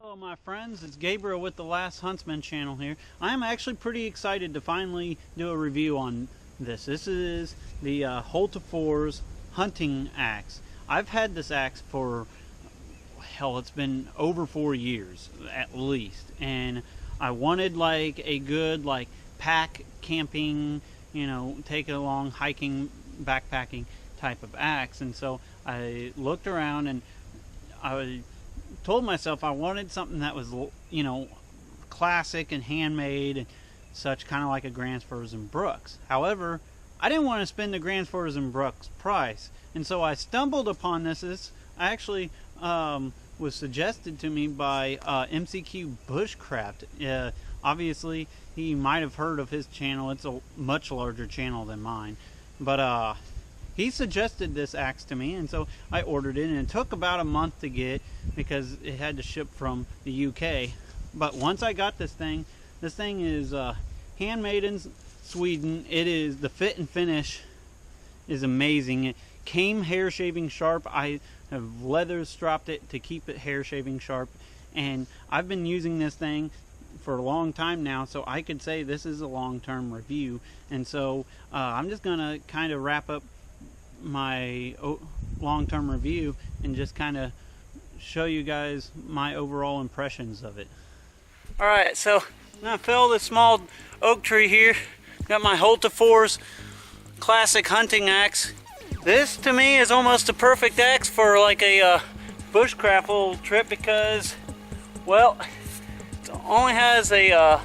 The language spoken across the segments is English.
Hello my friends, it's Gabriel with the Last Huntsman channel here. I am actually pretty excited to finally do a review on this. This is the Hultafors hunting axe. I've had this axe for, hell, it's been over 4 years at least. And I wanted like a good pack camping, take it along hiking, backpacking type of axe. And so I looked around and I told myself I wanted something that was, classic and handmade and such, kind of like a Gransfors and Brooks. However, I didn't want to spend the Gransfors and Brooks price, and so I stumbled upon this. This actually was suggested to me by MCQ Bushcraft. Obviously, he might have heard of his channel. It's a much larger channel than mine, but he suggested this axe to me, and so I ordered it, and it took about a month to get because it had to ship from the UK. But once I got this thing is handmade in Sweden. It is, the fit and finish is amazing. It came hair shaving sharp. I have leather stropped it to keep it hair shaving sharp, and I've been using this thing for a long time now, so I could say this is a long-term review. And so I'm just gonna kind of wrap up my long-term review and just kind of show you guys my overall impressions of it. Alright, so I'm gonna fell this small oak tree here. Got my Hultafors classic hunting axe. This to me is almost a perfect axe for like a bushcraft little trip because, well, it only has a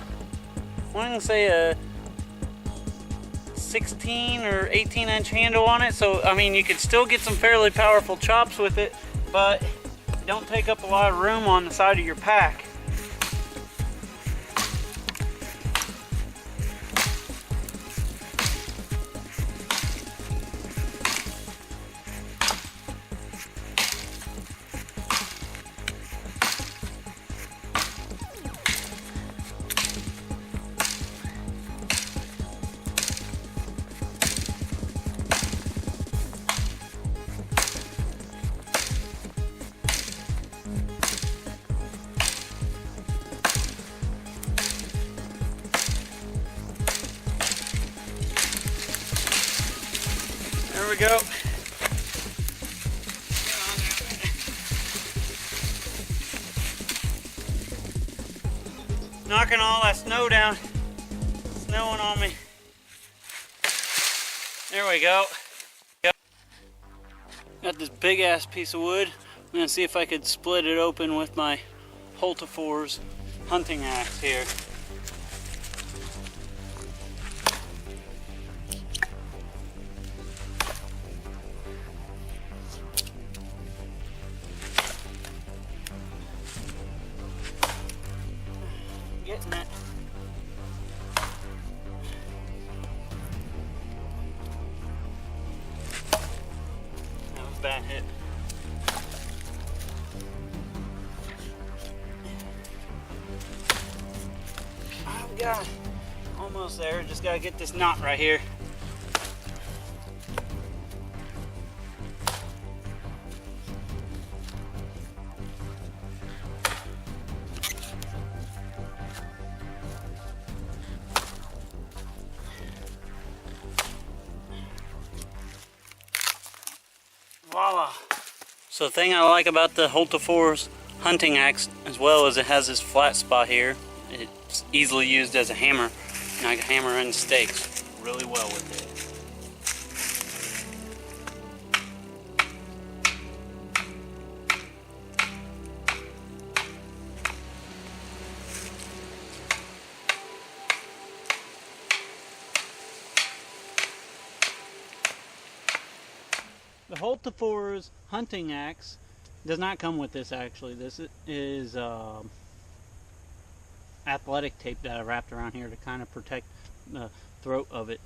16 or 18 inch handle on it, so I mean you could still get some fairly powerful chops with it, but it don't take up a lot of room on the side of your pack. There we go. Knocking all that snow down. Snowing on me. There we go. Got this big ass piece of wood. I'm gonna see if I could split it open with my Hultafors hunting axe here. Getting it. That was a bad hit. I've got almost there. Just gotta get this knot right here. Voila! So the thing I like about the Hultafors hunting axe, as well as it has this flat spot here, it's easily used as a hammer, and I can hammer in stakes really well with it. The Hultafors hunting axe does not come with this actually. This is athletic tape that I wrapped around here to kind of protect the throat of it,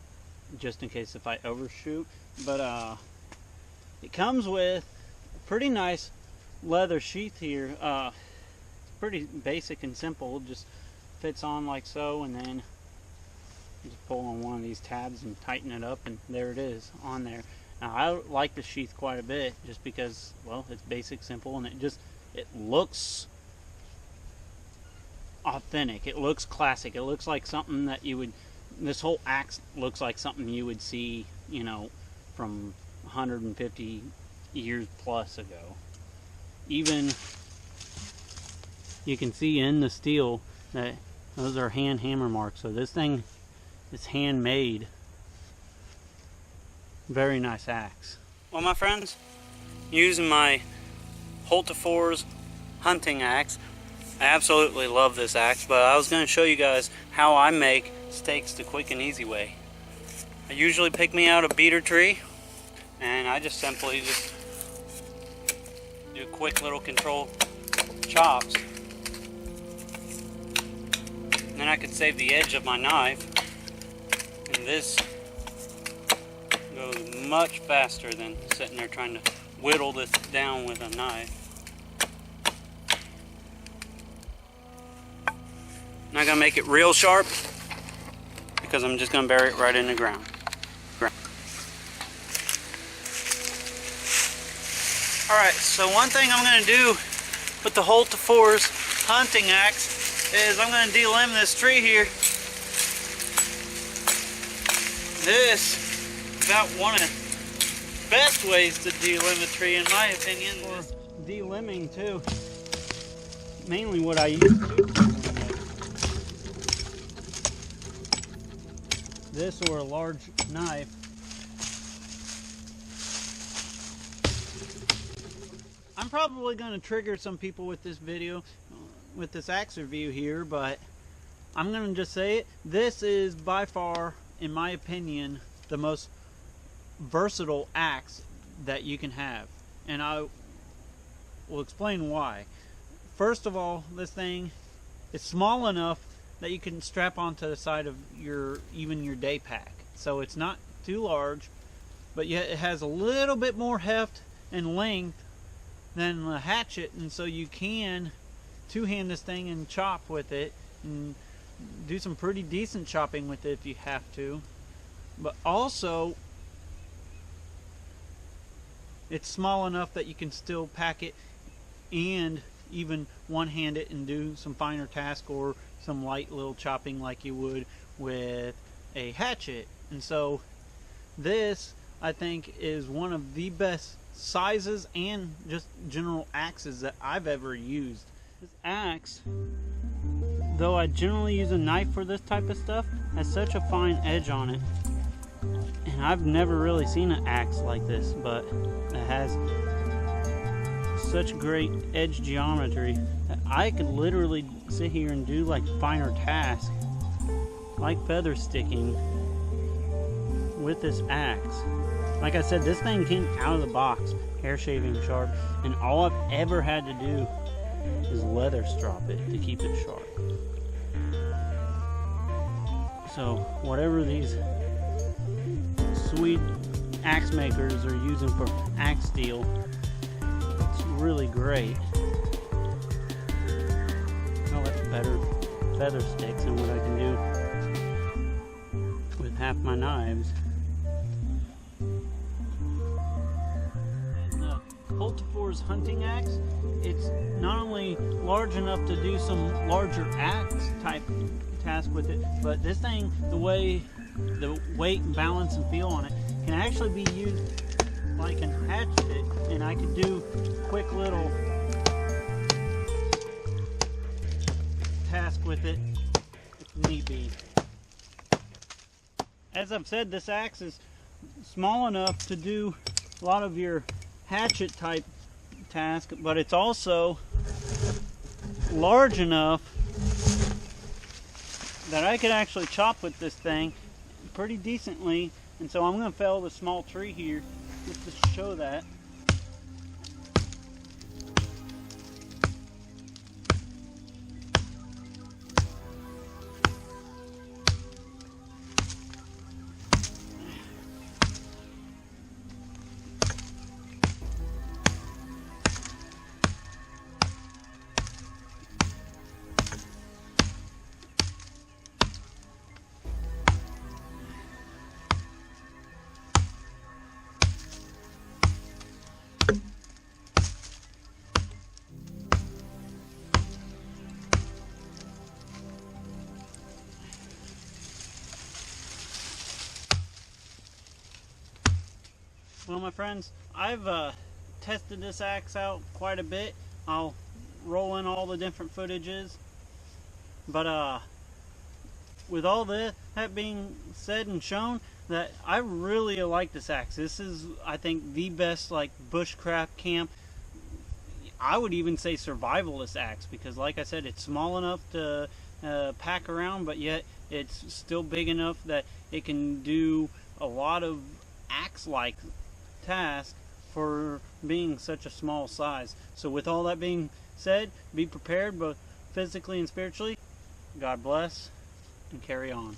just in case if I overshoot. But it comes with a pretty nice leather sheath here. It's pretty basic and simple. It just fits on like so, and then just pull on one of these tabs and tighten it up, and there it is on there. Now I like the sheath quite a bit just because, well, it's basic, simple, and it looks authentic. It looks classic. It looks like something that you would, this whole axe looks like something you would see, you know, from 150 years plus ago. Even you can see in the steel that those are hand hammer marks. So this thing is handmade. Very nice axe. Well, my friends, using my Hultafors hunting axe, I absolutely love this axe, but I was going to show you guys how I make steaks the quick and easy way. I usually pick me out a beater tree, and I just simply just do quick little control chops. And then I could save the edge of my knife, and this goes much faster than sitting there trying to whittle this down with a knife. Not gonna make it real sharp because I'm just gonna bury it right in the ground. Alright, so one thing I'm gonna do with the Hultafors hunting axe is I'm gonna delimb this tree here. This is about one of the best ways to delimb a tree in my opinion. For delimbing too. Mainly what I use to delimb it. This or a large knife. I'm probably going to trigger some people with this video, with this axe review here, but I'm going to just say it. This is by far, in my opinion, the most versatile axe that you can have. And I will explain why. First of all, this thing is small enough that you can strap onto the side of even your day pack. So it's not too large, but yet it has a little bit more heft and length than the hatchet, and so you can two-hand this thing and chop with it and do some pretty decent chopping with it if you have to. But also it's small enough that you can still pack it and even one-hand it and do some finer task or some light little chopping like you would with a hatchet. And so this, I think, is one of the best sizes and just general axes that I've ever used. This axe, though I generally use a knife for this type of stuff, has such a fine edge on it. And I've never really seen an axe like this, but it has such great edge geometry that I could literally sit here and do like finer tasks, like feather sticking, with this axe. Like I said, this thing came out of the box, hair shaving sharp, and all I've ever had to do is leather strop it to keep it sharp. So whatever these sweet axe makers are using for axe steel, it's really great. Oh, that's better feather sticks than what I can do with half my knives. Hultafors hunting axe, it's not only large enough to do some larger axe type task with it, but this thing, the weight and balance and feel on it can actually be used like an hatchet, and I could do quick little task with it if need be. As I've said, this axe is small enough to do a lot of your hatchet type task, but it's also large enough that I could actually chop with this thing pretty decently. And so I'm going to fell the small tree here just to show that. Well, my friends, I've tested this axe out quite a bit. I'll roll in all the different footages. But with all that being said and shown, that I really like this axe. This is, I think, the best like bushcraft camp. I would even say survivalist axe, because like I said, it's small enough to pack around, but yet it's still big enough that it can do a lot of axe-like tasks for being such a small size. So with all that being said, be prepared both physically and spiritually. God bless, and carry on.